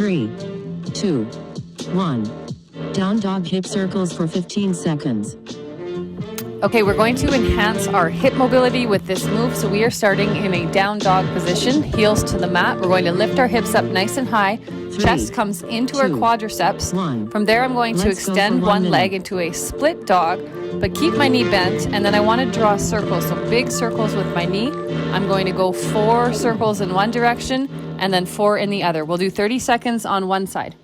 3, 2, 1. Down dog hip circles for 15 seconds. Okay, we're going to enhance our hip mobility with this move. So we are starting in a down dog position, heels to the mat. We're going to lift our hips up nice and high. 3, Chest comes into 2, our quadriceps. 1. From there, I'm going to Let's go extend for one 1 leg minute. into a split dog, but keep my knee bent. And then I want to draw circles, so big circles with my knee. I'm going to go 4 circles in one direction and then 4 in the other. We'll do 30 seconds on one side.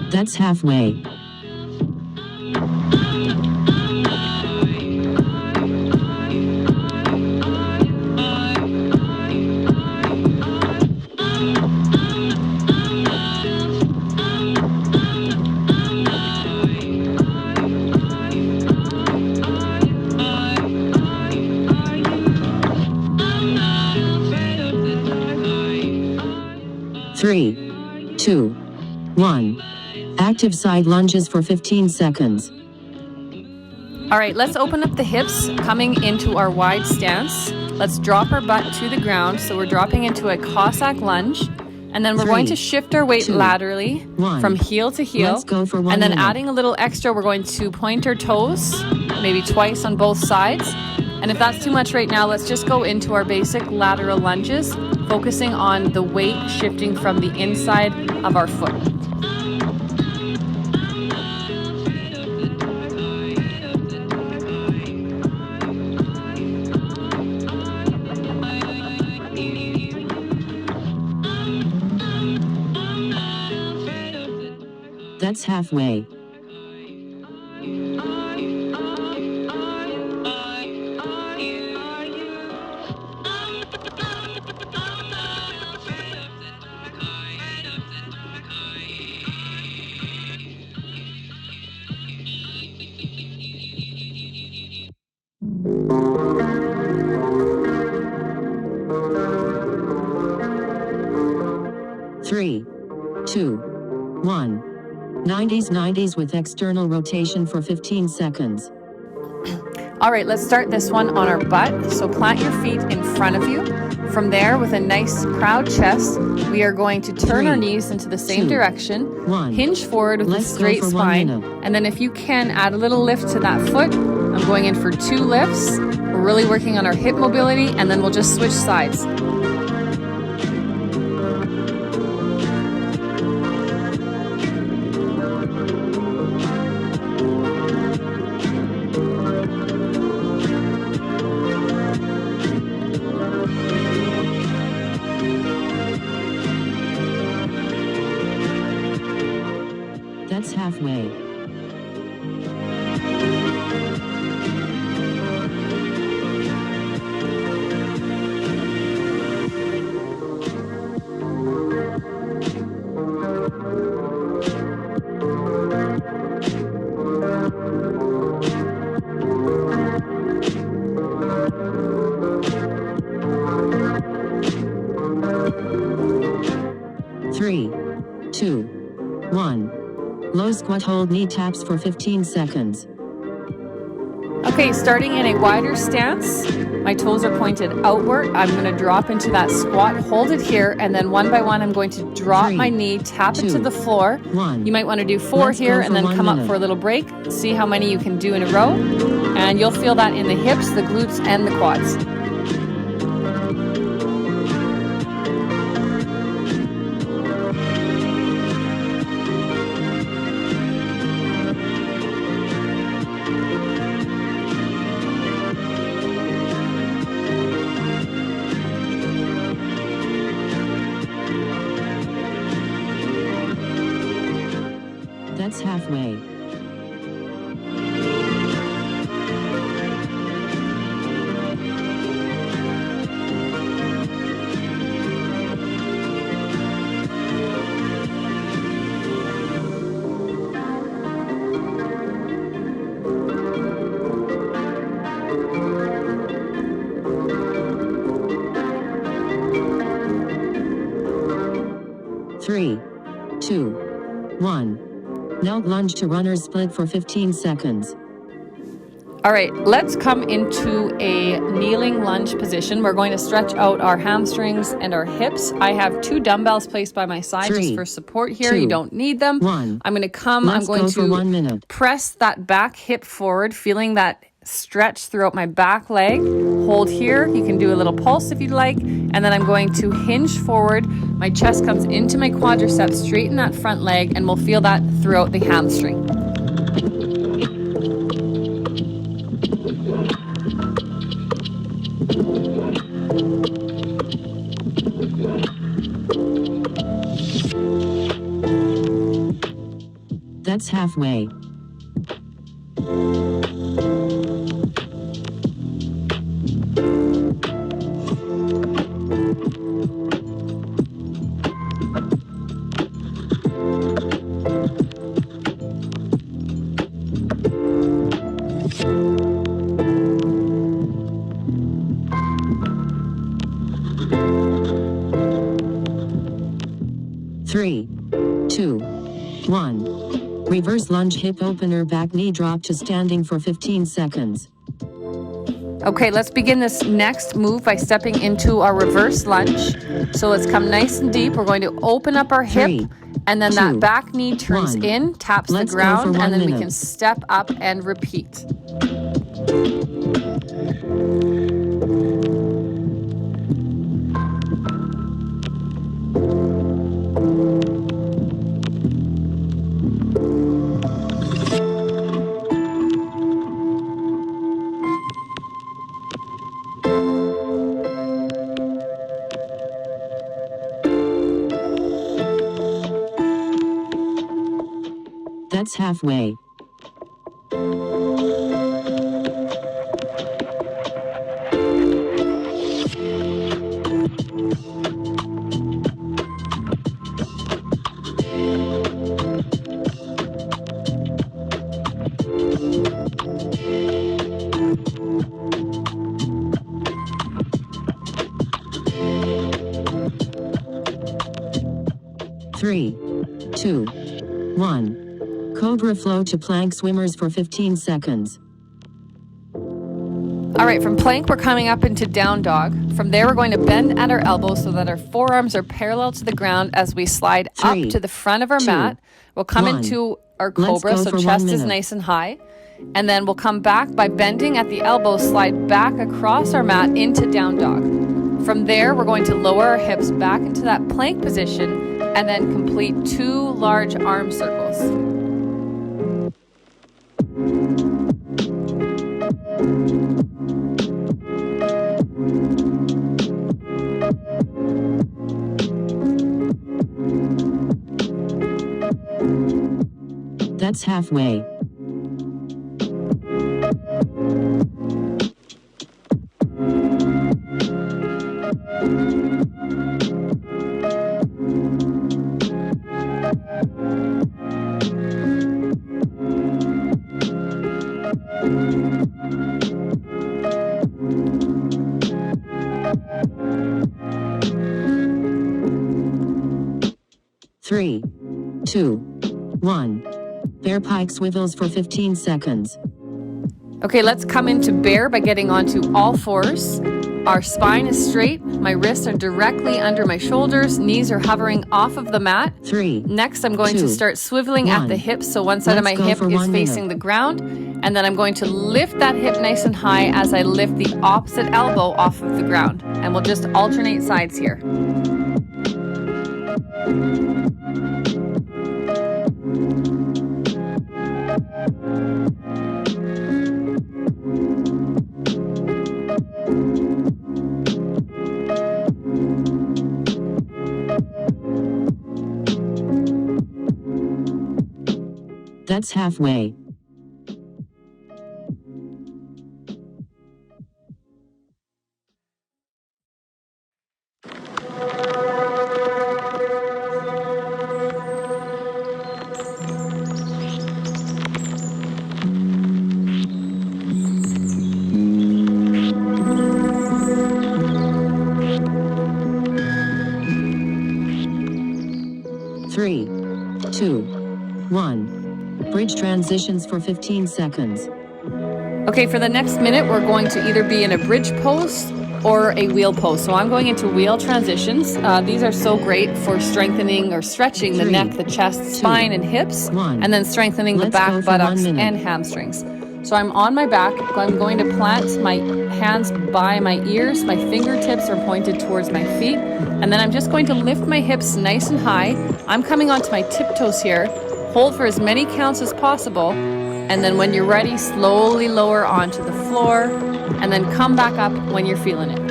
That's halfway. Three, 2, 1. Active side lunges for 15 seconds. All right, let's open up the hips, coming into our wide stance. Let's drop our butt to the ground. So we're dropping into a Cossack lunge. And then we're 3, going to shift our weight 2, laterally 1. from heel to heel. Let's go for 1 and then minute. adding a little extra, we're going to point our toes, maybe twice on both sides. And if that's too much right now, let's just go into our basic lateral lunges, focusing on the weight shifting from the inside of our foot. That's halfway. Three, 2, 1. 90s with external rotation for 15 seconds. All right, let's start this one on our butt. So plant your feet in front of you. From there, with a nice proud chest, we are going to turn 3, our knees into the same 2, direction, 1. hinge forward with Let's a go straight for 1 spine, minute. and then if you can, add a little lift to that foot. I'm going in for 2 lifts. We're really working on our hip mobility, and then we'll just switch sides. That's halfway. Three, 2, 1. Low squat, hold knee taps for 15 seconds. Okay, starting in a wider stance, my toes are pointed outward. I'm going to drop into that squat, hold it here, and then one by one, I'm going to drop 3, my knee, tap 2, it to the floor. 1. You might want to do 4 Let's here go and for then 1 come up minute. for a little break. See how many you can do in a row. And you'll feel that in the hips, the glutes, and the quads. That's halfway. 3, 2, 1. Now lunge to runner's split for 15 seconds. All right, let's come into a kneeling lunge position. We're going to stretch out our hamstrings and our hips. I have 2 dumbbells placed by my side just for support here. You don't need them. I'm going to come, I'm going to press that back hip forward, feeling that stretch throughout my back leg. Hold here. You can do a little pulse if you'd like. And then I'm going to hinge forward. My chest comes into my quadriceps, straighten that front leg, and we'll feel that throughout the hamstring. That's halfway. Three, 2, 1. Reverse lunge hip opener back knee drop to standing for 15 seconds. Okay, let's begin this next move by stepping into our reverse lunge. So let's come nice and deep. We're going to open up our hip, and then that back knee turns in, taps the ground, and then we can step up and repeat. That's halfway. Three, 2, 1. Cobra flow to plank swimmers for 15 seconds. All right, from plank, we're coming up into down dog. From there, we're going to bend at our elbows so that our forearms are parallel to the ground as we slide up to the front of our mat. We'll come into our cobra, so chest is nice and high. And then we'll come back by bending at the elbows, slide back across our mat into down dog. From there, we're going to lower our hips back into that plank position and then complete 2 large arm circles. That's halfway. Three, 2, 1. Bear pike swivels for 15 seconds. Okay, let's come into bear by getting onto all fours. Our spine is straight. My wrists are directly under my shoulders. Knees are hovering off of the mat. Next, I'm going to start swiveling at the hips. So one side of my hip is facing the ground. And then I'm going to lift that hip nice and high as I lift the opposite elbow off of the ground. And we'll just alternate sides here. That's halfway. 1. Bridge transitions for 15 seconds. Okay, for the next minute, we're going to either be in a bridge pose or a wheel pose. So I'm going into wheel transitions. These are so great for strengthening or stretching the neck, the chest, spine, and hips, and then strengthening the back, buttocks, and hamstrings. So I'm on my back. I'm going to plant my hands by my ears. My fingertips are pointed towards my feet. And then I'm just going to lift my hips nice and high. I'm coming onto my tiptoes here. Hold for as many counts as possible. And then when you're ready, slowly lower onto the floor. And then come back up when you're feeling it.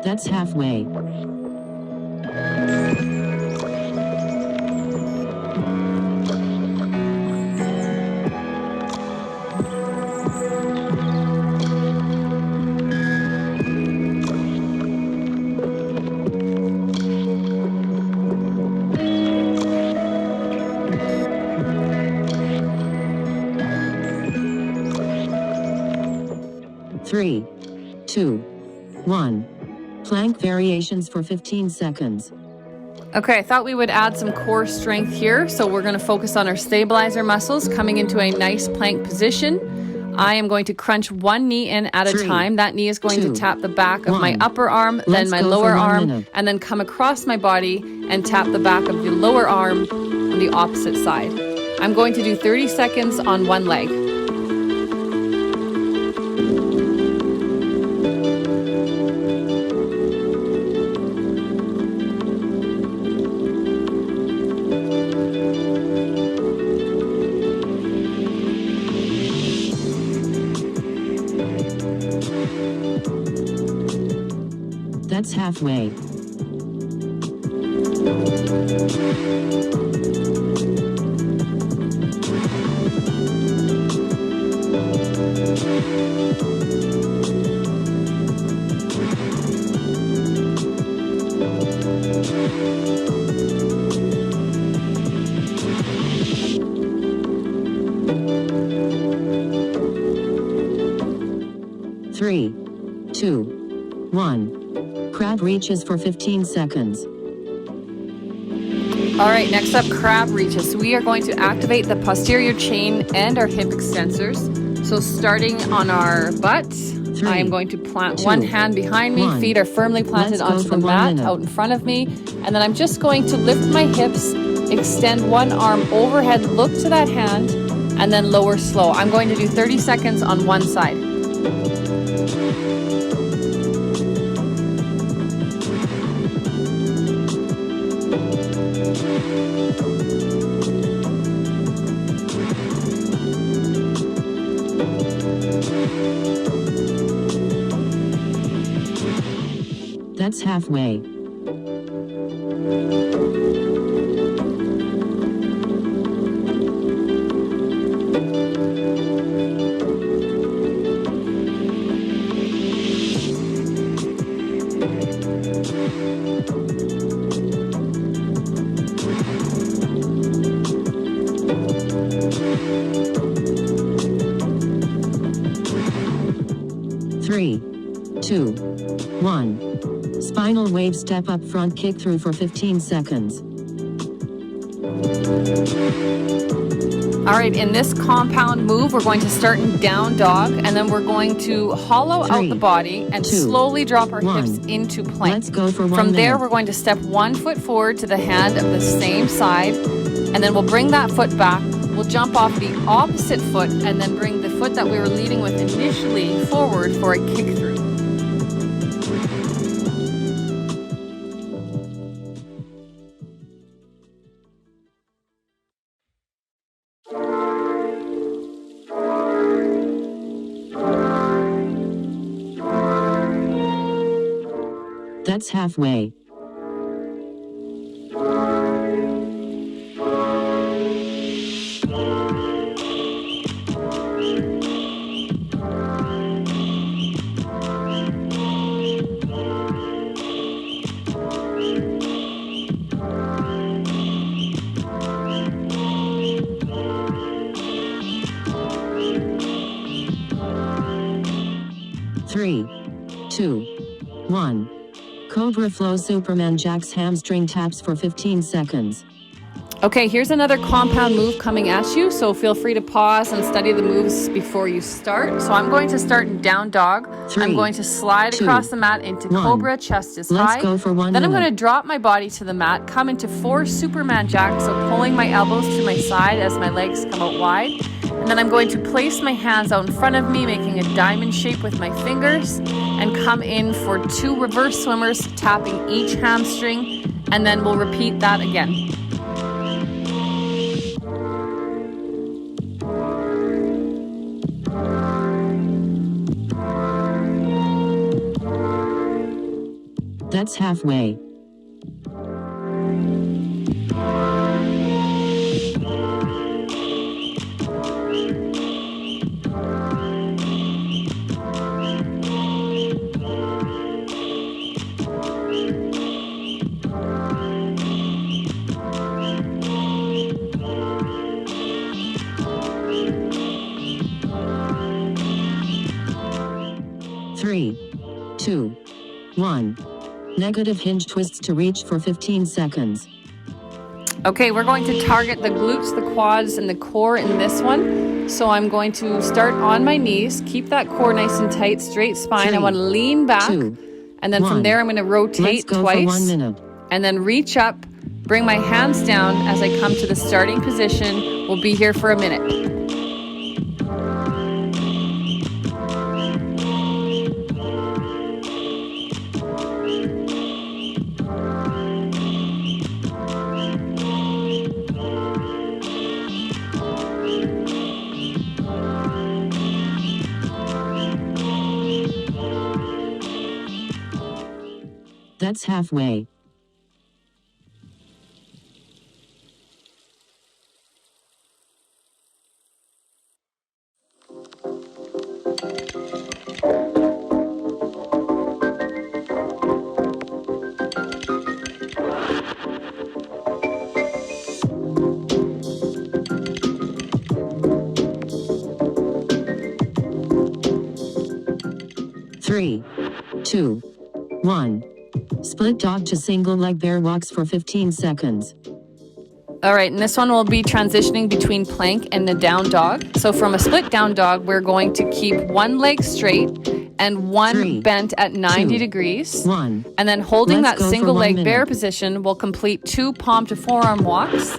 That's halfway. Three, 2, 1. Plank variations for 15 seconds. Okay, I thought we would add some core strength here. So we're going to focus on our stabilizer muscles coming into a nice plank position. I am going to crunch one knee in at a time. That knee is going to tap the back of my upper arm, then my lower arm, and then come across my body and tap the back of the lower arm on the opposite side. I'm going to do 30 seconds on one leg. That's halfway. Three, 2, 1. Crab reaches for 15 seconds. All right, next up, crab reaches. So we are going to activate the posterior chain and our hip extensors. So starting on our butt, I am going to plant one hand behind me. Feet are firmly planted onto the mat out in front of me. And then I'm just going to lift my hips, extend one arm overhead, look to that hand, and then lower slow. I'm going to do 30 seconds on one side. That's halfway. Three, 2, 1. Spinal wave step up front kick through for 15 seconds. All right, in this compound move, we're going to start in down dog, and then we're going to hollow out the body and slowly drop our hips into plank. Let's go for 1 From there, minute. we're going to step 1 foot forward to the hand of the same side, and then we'll bring that foot back. We'll jump off the opposite foot and then bring the foot that we were leading with initially forward for a kick through. That's halfway. Three, 2, 1. Cobra Flow Superman Jacks hamstring taps for 15 seconds. Okay, here's another compound move coming at you, so feel free to pause and study the moves before you start. So I'm going to start in down dog. 3, I'm going to slide 2, across the mat into 1. cobra, chest is Let's high. go for 1 Then I'm minute. going to drop my body to the mat, come into 4 Superman jacks, so pulling my elbows to my side as my legs come out wide. And then I'm going to place my hands out in front of me, making a diamond shape with my fingers, and come in for 2 reverse swimmers, tapping each hamstring, and then we'll repeat that again. That's halfway. Three, 2, 1. Negative hinge twists to reach for 15 seconds. Okay, we're going to target the glutes, the quads, and the core in this one. So I'm going to start on my knees, keep that core nice and tight, straight spine. 3, I want to lean back, 2, and then 1. from there I'm going to rotate Let's go twice, for 1 minute. and then reach up, bring my hands down as I come to the starting position. We'll be here for a minute. That's halfway. Three, 2, 1. Split dog to single leg bear walks for 15 seconds. All right, and this one will be transitioning between plank and the down dog. So from a split down dog, we're going to keep one leg straight and one 3, bent at 90 2, degrees. 1. And then holding Let's that go single for 1 leg minute. bear position, we'll complete 2 palm to forearm walks.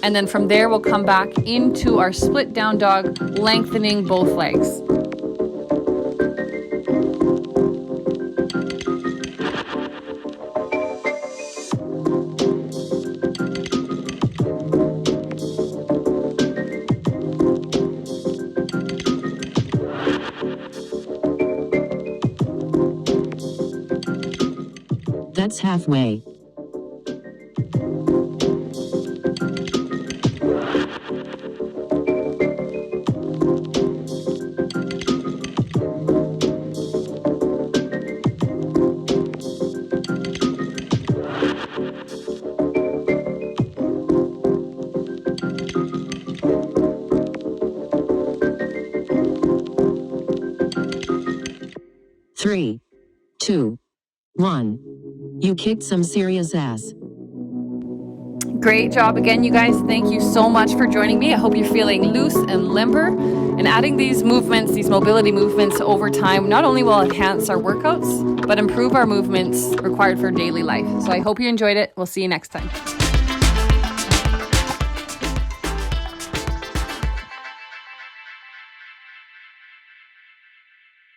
And then from there, we'll come back into our split down dog, lengthening both legs. That's halfway. Three, 2, 1. You kicked some serious ass. Great job again, you guys. Thank you so much for joining me. I hope you're feeling loose and limber. And adding these movements, these mobility movements over time, not only will enhance our workouts, but improve our movements required for daily life. So I hope you enjoyed it. We'll see you next time.